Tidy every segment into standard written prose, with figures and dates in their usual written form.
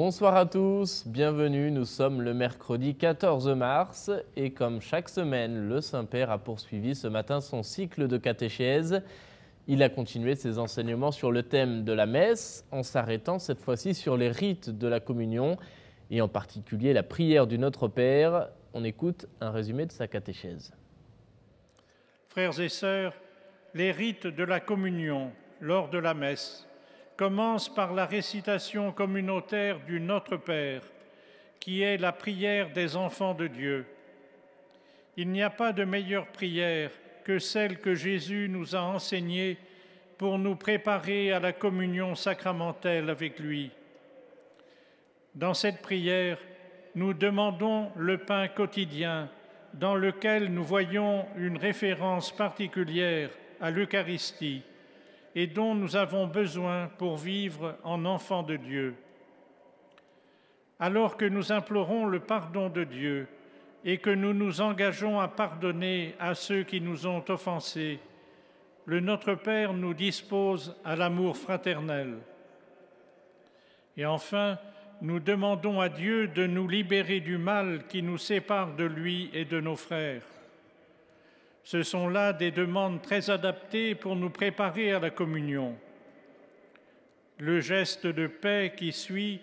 Bonsoir à tous, bienvenue, nous sommes le mercredi 14 mars et comme chaque semaine, le Saint-Père a poursuivi ce matin son cycle de catéchèse. Il a continué ses enseignements sur le thème de la messe en s'arrêtant cette fois-ci sur les rites de la communion et en particulier la prière du Notre Père. On écoute un résumé de sa catéchèse. Frères et sœurs, les rites de la communion lors de la messe commence par la récitation communautaire du Notre Père, qui est la prière des enfants de Dieu. Il n'y a pas de meilleure prière que celle que Jésus nous a enseignée pour nous préparer à la communion sacramentelle avec lui. Dans cette prière, nous demandons le pain quotidien, dans lequel nous voyons une référence particulière à l'Eucharistie, et dont nous avons besoin pour vivre en enfants de Dieu. Alors que nous implorons le pardon de Dieu et que nous nous engageons à pardonner à ceux qui nous ont offensés, le Notre Père nous dispose à l'amour fraternel. Et enfin, nous demandons à Dieu de nous libérer du mal qui nous sépare de lui et de nos frères. Ce sont là des demandes très adaptées pour nous préparer à la communion. Le geste de paix qui suit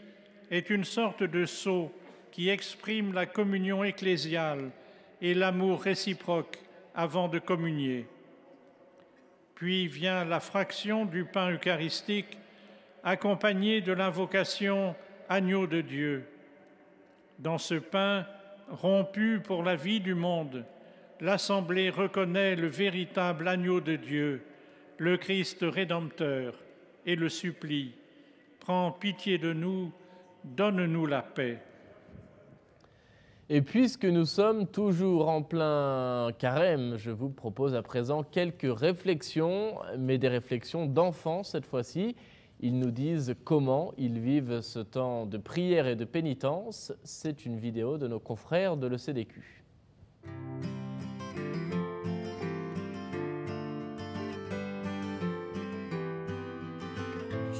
est une sorte de sceau qui exprime la communion ecclésiale et l'amour réciproque avant de communier. Puis vient la fraction du pain eucharistique accompagnée de l'invocation « Agneau de Dieu ». Dans ce pain rompu pour la vie du monde, l'Assemblée reconnaît le véritable agneau de Dieu, le Christ rédempteur, et le supplie « Prends pitié de nous, donne-nous la paix ». Et puisque nous sommes toujours en plein carême, je vous propose à présent quelques réflexions, mais des réflexions d'enfants cette fois-ci. Ils nous disent comment ils vivent ce temps de prière et de pénitence. C'est une vidéo de nos confrères de l'ECDQ.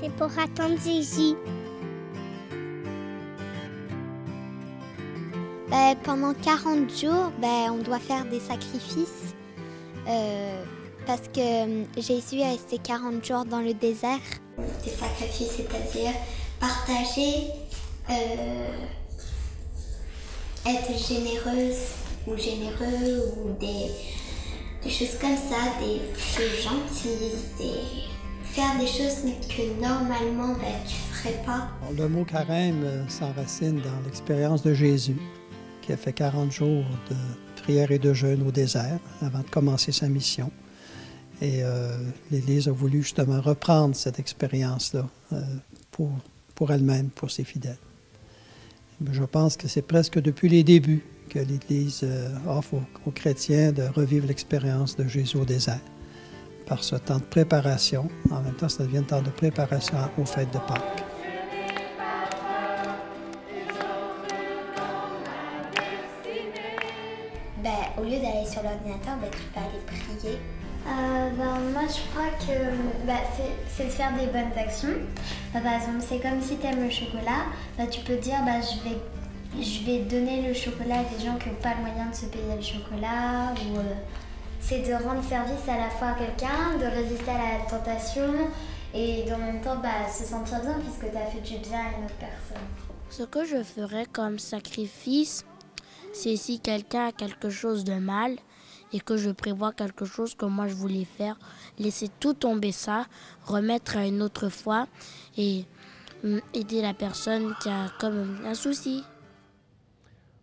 C'est pour attendre Jésus. Pendant 40 jours, on doit faire des sacrifices parce que Jésus est resté 40 jours dans le désert. Des sacrifices, c'est-à-dire partager, être généreuse ou généreux ou des choses comme ça, des choses gentilles, faire des choses que normalement tu ne ferais pas. Le mot carême s'enracine dans l'expérience de Jésus, qui a fait 40 jours de prière et de jeûne au désert avant de commencer sa mission. Et l'Église a voulu justement reprendre cette expérience-là pour elle-même, pour ses fidèles. Je pense que c'est presque depuis les débuts que l'Église offre aux chrétiens de revivre l'expérience de Jésus au désert. Par ce temps de préparation, en même temps, ça devient un temps de préparation aux fêtes de Pâques. Au lieu d'aller sur l'ordinateur, tu peux aller prier. Moi, je crois que c'est de faire des bonnes actions. Par exemple, c'est comme si tu aimes le chocolat, tu peux dire je vais donner le chocolat à des gens qui n'ont pas le moyen de se payer le chocolat. Ou c'est de rendre service à la fois à quelqu'un, de résister à la tentation et en même temps se sentir bien puisque tu as fait du bien à une autre personne. Ce que je ferais comme sacrifice, c'est si quelqu'un a quelque chose de mal et que je prévois quelque chose que moi je voulais faire, laisser tout tomber ça, remettre à une autre fois et aider la personne qui a comme un souci.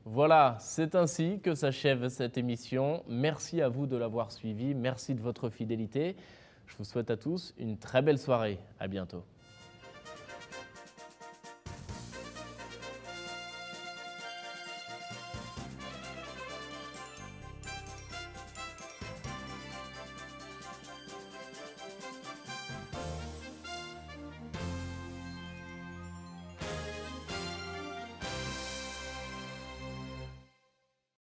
Voilà, c'est ainsi que s'achève cette émission. Merci à vous de l'avoir suivi, merci de votre fidélité. Je vous souhaite à tous une très belle soirée. À bientôt.